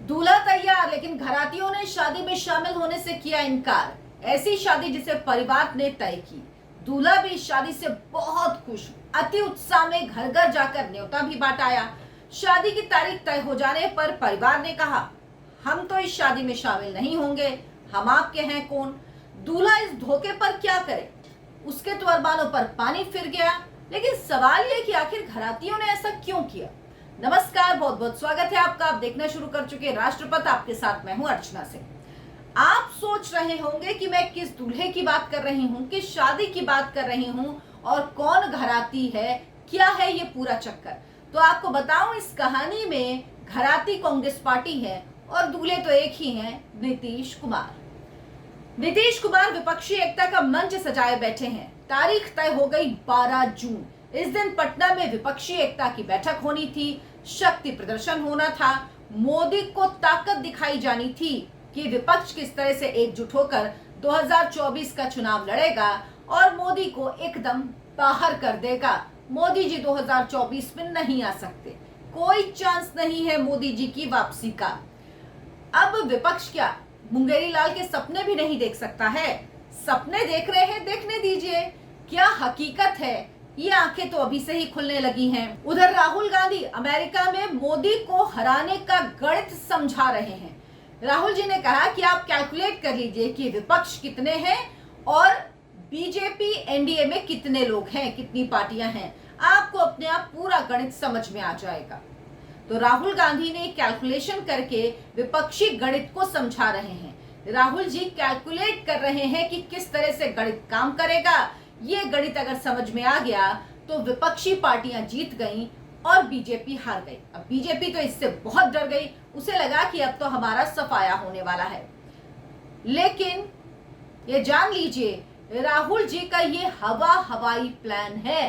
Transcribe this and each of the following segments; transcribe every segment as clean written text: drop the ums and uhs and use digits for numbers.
दूल्हा तैयार, लेकिन घरातियों ने शादी में शामिल होने से किया इनकार। ऐसी शादी जिसे परिवार ने तय की। दूल्हा भी इस शादी से बहुत खुश, अति उत्साह में घर घर जाकर न्योता भी बांटाया। शादी की तारीख तय हो जाने पर परिवार ने कहा, हम तो इस शादी में शामिल नहीं होंगे, हम आपके हैं कौन। दूल्हा इस धोखे पर क्या करे, उसके तो अरमानों पर पानी फिर गया। लेकिन सवाल यह कि आखिर घरातियों ने ऐसा क्यों किया। नमस्कार, बहुत बहुत स्वागत है आपका। आप देखना शुरू कर चुके राष्ट्रपत, आपके साथ मैं हूं अर्चना सिंह। आप सोच रहे होंगे कि मैं किस दूल्हे की बात कर रही हूं, किस शादी की बात कर रही हूं और कौन घराती है, क्या है ये पूरा चक्कर। तो आपको बताऊं, इस कहानी में घराती कांग्रेस पार्टी है और दूल्हे तो एक ही हैं, नीतीश कुमार। नीतीश कुमार विपक्षी एकता का मंच सजाए बैठे हैं। तारीख तय हो गई 12 जून। इस दिन पटना में विपक्षी एकता की बैठक होनी थी, शक्ति प्रदर्शन होना था। मोदी को ताकत दिखाई जानी थी कि विपक्ष किस तरह से एकजुट होकर 2024 का चुनाव लड़ेगा और मोदी को एकदम बाहर कर देगा। मोदी जी 2024 में नहीं आ सकते, कोई चांस नहीं है मोदी जी की वापसी का। अब विपक्ष क्या मुंगेरी लाल के सपने भी नहीं देख सकता है? सपने देख रहे हैं, देखने दीजिए। क्या हकीकत है, ये आंखें तो अभी से ही खुलने लगी हैं। उधर राहुल गांधी अमेरिका में मोदी को हराने का गणित समझा रहे हैं। राहुल जी ने कहा कि आप कैलकुलेट कर लीजिए कि विपक्ष कितने हैं और बीजेपी एनडीए में कितने लोग हैं, कितनी पार्टियां हैं। आपको अपने आप पूरा गणित समझ में आ जाएगा। तो राहुल गांधी ने कैलकुलेशन करके विपक्षी गणित को समझा रहे हैं। राहुल जी कैलकुलेट कर रहे हैं कि किस तरह से गणित काम करेगा। ये गणित अगर समझ में आ गया तो विपक्षी पार्टियां जीत गईं और बीजेपी हार गई। अब बीजेपी तो इससे बहुत डर गई, उसे लगा कि अब तो हमारा सफाया होने वाला है। लेकिन ये जान लीजिए, राहुल जी का ये हवाई प्लान है,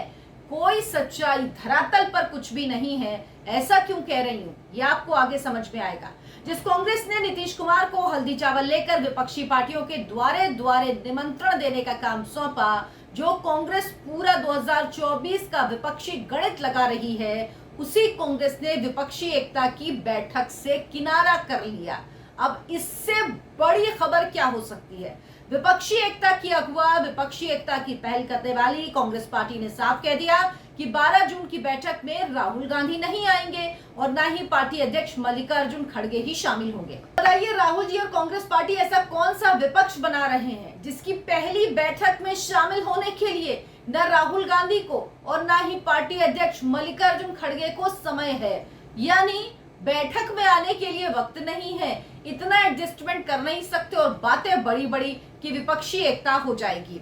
कोई सच्चाई धरातल पर कुछ भी नहीं है। ऐसा क्यों कह रही हूं, ये आपको आगे समझ में आएगा। जिस कांग्रेस ने नीतीश कुमार को हल्दी चावल लेकर विपक्षी पार्टियों के द्वारे द्वारे निमंत्रण देने का काम सौंपा, जो कांग्रेस पूरा 2024 का विपक्षी गणित लगा रही है, उसी कांग्रेस ने विपक्षी एकता की बैठक से किनारा कर लिया। अब इससे बड़ी खबर क्या हो सकती है। विपक्षी एकता की अगुवा, विपक्षी एकता की पहल करने वाली कांग्रेस पार्टी ने साफ कह दिया कि 12 जून की बैठक में राहुल गांधी नहीं आएंगे और ना ही पार्टी अध्यक्ष मल्लिकार्जुन खड़गे ही शामिल होंगे। बताइए, राहुल जी और कांग्रेस पार्टी ऐसा कौन सा विपक्ष बना रहे हैं जिसकी पहली बैठक में शामिल होने के लिए न राहुल गांधी को और ना ही पार्टी अध्यक्ष मल्लिकार्जुन खड़गे को समय है। यानी बैठक में आने के लिए वक्त नहीं है, इतना एडजस्टमेंट कर नहीं सकते और बातें बड़ी बड़ी कि विपक्षी एकता हो जाएगी।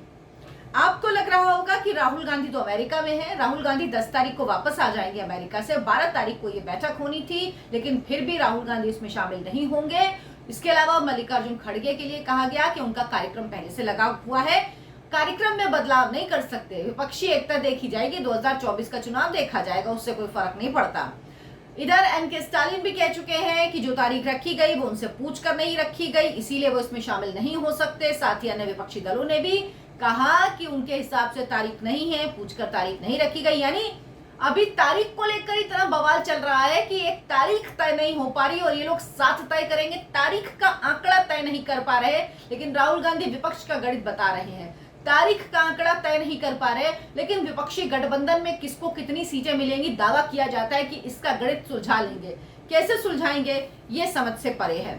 आपको लग रहा होगा कि राहुल गांधी तो अमेरिका में है, राहुल गांधी 10 तारीख को वापस आ जाएंगे अमेरिका से। 12 तारीख को ये बैठक होनी थी, लेकिन फिर भी राहुल गांधी इसमें शामिल नहीं होंगे। इसके अलावा मल्लिकार्जुन खड़गे के लिए कहा गया कि उनका कार्यक्रम पहले से लगा हुआ है, कार्यक्रम में बदलाव नहीं कर सकते। विपक्षी एकता देखी जाएगी, 2024 का चुनाव देखा जाएगा, उससे कोई फर्क नहीं पड़ता। इधर एनके स्टालिन भी कह चुके हैं कि जो तारीख रखी गई वो उनसे पूछ कर नहीं रखी गई, इसीलिए वो इसमें शामिल नहीं हो सकते। साथ ही अन्य विपक्षी दलों ने भी कहा कि उनके हिसाब से तारीख नहीं है, पूछकर तारीख नहीं रखी गई। यानी अभी तारीख को लेकर इतना बवाल चल रहा है कि एक तारीख तय नहीं हो पा रही और ये लोग साथ तय करेंगे, तारीख का आंकड़ा तय नहीं कर पा रहे। लेकिन राहुल गांधी विपक्ष का गणित बता रहे हैं, तारीख का आंकड़ा तय नहीं कर पा रहे। लेकिन विपक्षी गठबंधन में किसको कितनी सीटें मिलेंगी, दावा किया जाता है कि इसका गणित सुलझा लेंगे। कैसे सुलझाएंगे, ये समझ से परे है।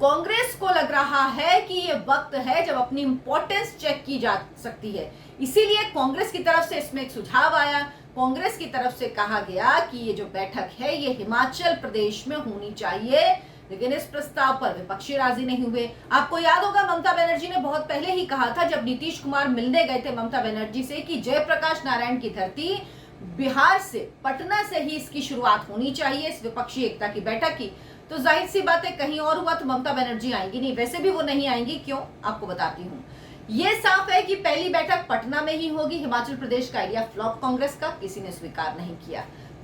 कांग्रेस को लग रहा है कि ये वक्त है जब अपनी इंपॉर्टेंस चेक की जा सकती है, इसीलिए कांग्रेस की तरफ से इसमें एक सुझाव आया। कांग्रेस की तरफ से कहा गया कि ये जो बैठक है ये हिमाचल प्रदेश में होनी चाहिए, लेकिन इस प्रस्ताव पर विपक्षी राजी नहीं हुए। आपको याद होगा, ममता बनर्जी ने बहुत पहले ही कहा था, जब नीतीश कुमार मिलने गए थे ममता बनर्जी से, कि जयप्रकाश नारायण की धरती बिहार से, पटना से ही इसकी शुरुआत होनी चाहिए, इस विपक्षी एकता की बैठक की। तो जाहिर सी बात है, कहीं और हुआ तो ममता बनर्जी आएंगी नहीं। वैसे भी वो नहीं आएंगी, क्यों, आपको बताती हूँ। ये साफ है कि पहली बैठक पटना में ही होगी। हिमाचल प्रदेश का आइडिया फ्लॉप कांग्रेस का, किसी ने स्वीकार नहीं किया।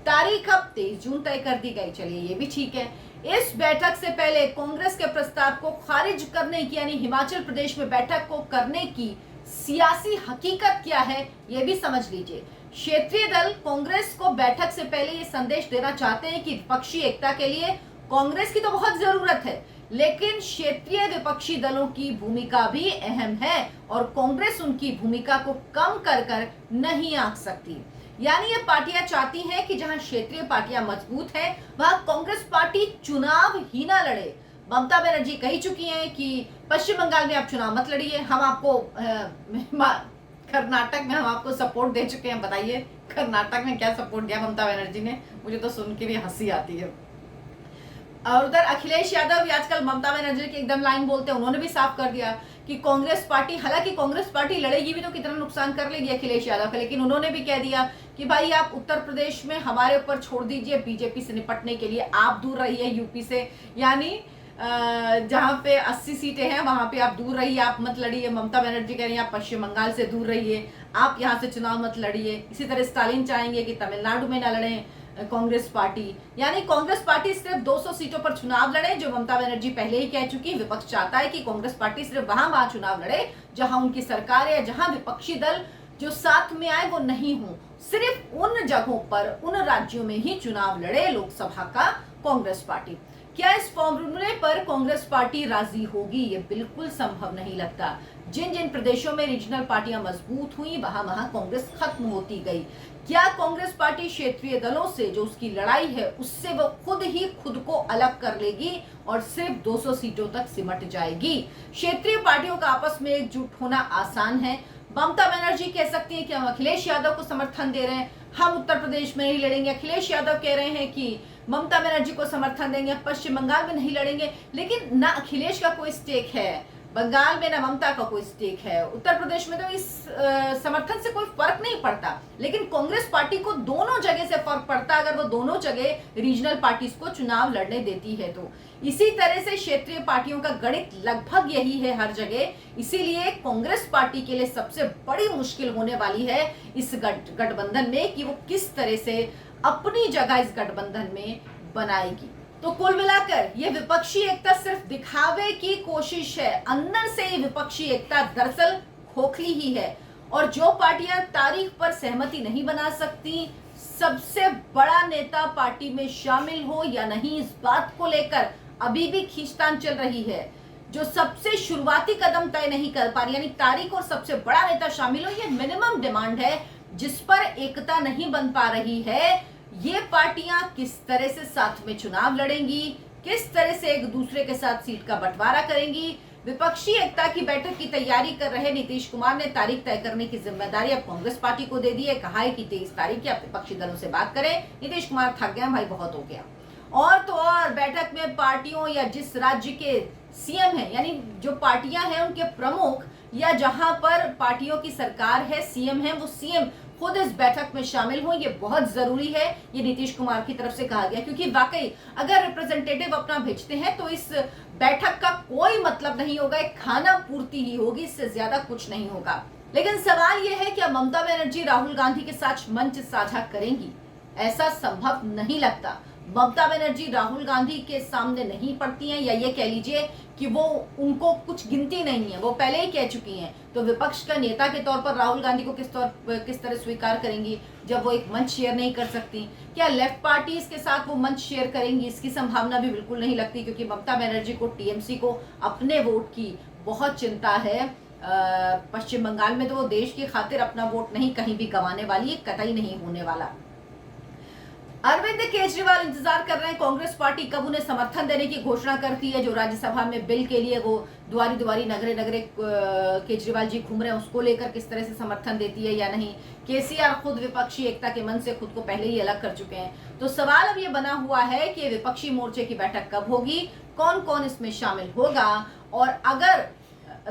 तारीख अब 23 जून तय कर दी गई, चलिए ये भी ठीक है। इस बैठक से पहले कांग्रेस के प्रस्ताव को खारिज करने की, यानी हिमाचल प्रदेश में बैठक को करने की सियासी हकीकत क्या है, ये भी समझ लीजिए। क्षेत्रीय दल कांग्रेस को बैठक से पहले ये संदेश देना चाहते हैं कि विपक्षी एकता के लिए कांग्रेस की तो बहुत जरूरत है, लेकिन क्षेत्रीय विपक्षी दलों की भूमिका भी अहम है और कांग्रेस उनकी भूमिका को कम कर कर नहीं आंक सकती। यानी ये पार्टियां चाहती हैं कि जहां क्षेत्रीय पार्टियां मजबूत हैं वहां कांग्रेस पार्टी चुनाव ही ना लड़े। ममता बनर्जी कही चुकी हैं कि पश्चिम बंगाल में आप चुनाव मत लड़िए, हम आपको कर्नाटक में हम आपको सपोर्ट दे चुके हैं। बताइए कर्नाटक में क्या सपोर्ट दिया ममता बनर्जी ने, मुझे तो सुन के भी हंसी आती है। और उधर अखिलेश यादव भी आजकल ममता बनर्जी की एकदम लाइन बोलते हैं, उन्होंने भी साफ कर दिया कि कांग्रेस पार्टी, हालांकि कांग्रेस पार्टी लड़ेगी भी तो कितना नुकसान कर लेगी अखिलेश यादव का, लेकिन उन्होंने भी कह दिया कि भाई आप उत्तर प्रदेश में हमारे ऊपर छोड़ दीजिए, बीजेपी से निपटने के लिए आप दूर रहिए यूपी से, यानी जहां पे 80 सीटें हैं वहां पे आप दूर रहिए, आप मत लड़िए। ममता बनर्जी कह रही है आप पश्चिम बंगाल से दूर रहिए, आप यहां से चुनाव मत लड़िए। इसी तरह स्टालिन चाहेंगे कि तमिलनाडु में ना लड़ें कांग्रेस पार्टी, यानी कांग्रेस पार्टी सिर्फ 200 सीटों पर चुनाव लड़े, जो ममता बनर्जी पहले ही कह चुकी। विपक्ष चाहता है कि कांग्रेस पार्टी सिर्फ वहां चुनाव लड़े जहां उनकी सरकार है, जहां विपक्षी दल जो साथ में आए वो नहीं हो, सिर्फ उन जगहों पर, उन राज्यों में ही चुनाव लड़े लोकसभा का कांग्रेस पार्टी। क्या इस फॉर्मूले पर कांग्रेस पार्टी राजी होगी? ये बिल्कुल संभव नहीं लगता। जिन जिन प्रदेशों में रीजनल पार्टियां मजबूत हुई वहां वहां कांग्रेस खत्म होती गई। क्या कांग्रेस पार्टी क्षेत्रीय दलों से जो उसकी लड़ाई है उससे वो खुद ही खुद को अलग कर लेगी और सिर्फ 200 सीटों तक सिमट जाएगी? क्षेत्रीय पार्टियों का आपस में एकजुट होना आसान है। ममता बनर्जी कह सकती है कि हम अखिलेश यादव को समर्थन दे रहे हैं, हम उत्तर प्रदेश में नहीं लड़ेंगे। अखिलेश यादव कह रहे हैं कि ममता बनर्जी को समर्थन देंगे, पश्चिम बंगाल में नहीं लड़ेंगे। लेकिन ना अखिलेश का कोई स्टेक है बंगाल में, ना ममता का कोई स्टेक है उत्तर प्रदेश में, तो इस समर्थन से कोई फर्क नहीं पड़ता। लेकिन कांग्रेस पार्टी को दोनों जगह से फर्क पड़ता अगर वो दोनों जगह रीजनल पार्टीज को चुनाव लड़ने देती है तो। इसी तरह से क्षेत्रीय पार्टियों का गणित लगभग यही है हर जगह। इसीलिए कांग्रेस पार्टी के लिए सबसे बड़ी मुश्किल होने वाली है इस गठबंधन में कि वो किस तरह से अपनी जगह इस गठबंधन में बनाएगी। तो कुल मिलाकर ये विपक्षी एकता सिर्फ दिखावे की कोशिश है, अंदर से ये विपक्षी एकता दरअसल खोखली ही है। और जो पार्टियां तारीख पर सहमति नहीं बना सकती, सबसे बड़ा नेता पार्टी में शामिल हो या नहीं इस बात को लेकर अभी भी खींचतान चल रही है। जो सबसे शुरुआती कदम तय नहीं कर पा रही, यानी तारीख और सबसे बड़ा नेता शामिल हो, ये मिनिमम डिमांड है जिस पर एकता नहीं बन पा रही है। ये पार्टियां किस तरह से साथ में चुनाव लड़ेंगी, किस तरह से एक दूसरे के साथ सीट का बंटवारा करेंगी। विपक्षी एकता की बैठक की तैयारी कर रहे नीतीश कुमार ने तारीख तय करने की जिम्मेदारी अब कांग्रेस पार्टी को दे दी है। कहा है कि 23 तारीख की आप विपक्षी दलों से बात करें। नीतीश कुमार थक गए भाई, बहुत हो गया। और तो और बैठक में पार्टियों या जिस राज्य के सीएम है, यानी जो पार्टियां हैं उनके प्रमुख या जहां पर पार्टियों की सरकार है, सीएम है, वो सीएम खुद इस बैठक में शामिल हो। ये बहुत जरूरी है, ये नीतीश कुमार की तरफ से कहा गया, क्योंकि वाकई अगर रिप्रेजेंटेटिव अपना भेजते हैं तो इस बैठक का कोई मतलब नहीं होगा, एक खाना पूर्ति ही होगी, इससे ज्यादा कुछ नहीं होगा। लेकिन सवाल यह है कि अब ममता बनर्जी राहुल गांधी के साथ मंच साझा करेंगी? ऐसा संभव नहीं लगता। ममता बनर्जी राहुल गांधी के सामने नहीं पड़ती हैं, या ये कह लीजिए कि वो उनको कुछ गिनती नहीं है, वो पहले ही कह चुकी हैं। तो विपक्ष का नेता के तौर पर राहुल गांधी को किस तरह स्वीकार करेंगी जब वो एक मंच शेयर नहीं कर सकती? क्या लेफ्ट पार्टीज के साथ वो मंच शेयर करेंगी? इसकी संभावना भी बिल्कुल नहीं लगती, क्योंकि ममता बनर्जी को टीएमसी को अपने वोट की बहुत चिंता है। पश्चिम बंगाल में तो वो देश की खातिर अपना वोट नहीं कहीं भी गंवाने वाली है, कतई नहीं होने वाला। अरविंद केजरीवाल इंतजार कर रहे हैं कांग्रेस पार्टी कब उन्हें समर्थन देने की घोषणा करती है। जो राज्यसभा में बिल के लिए वो द्वारी द्वारी नगरे नगरे केजरीवाल जी घूम रहे हैं, उसको लेकर किस तरह से समर्थन देती है या नहीं। केसीआर खुद विपक्षी एकता के मन से खुद को पहले ही अलग कर चुके हैं। तो सवाल अब ये बना हुआ है कि विपक्षी मोर्चे की बैठक कब होगी, कौन कौन इसमें शामिल होगा, और अगर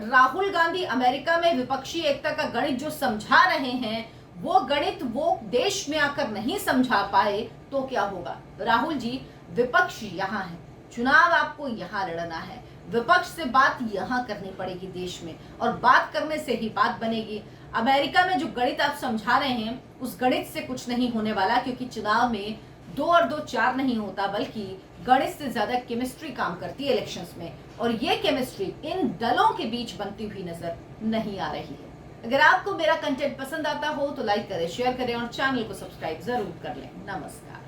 राहुल गांधी अमेरिका में विपक्षी एकता का गणित जो समझा रहे हैं वो गणित वो देश में आकर नहीं समझा पाए तो क्या होगा? राहुल जी, विपक्ष यहाँ है, चुनाव आपको यहाँ लड़ना है, विपक्ष से बात यहाँ करनी पड़ेगी देश में, और बात करने से ही बात बनेगी। अमेरिका में जो गणित आप समझा रहे हैं उस गणित से कुछ नहीं होने वाला, क्योंकि चुनाव में 2 और 2 4 नहीं होता, बल्कि गणित से ज्यादा केमिस्ट्री काम करती है इलेक्शंस में, और ये केमिस्ट्री इन दलों के बीच बनती हुई नजर नहीं आ रही है। अगर आपको मेरा कंटेंट पसंद आता हो तो लाइक करें, शेयर करें और चैनल को सब्सक्राइब जरूर कर लें। नमस्कार।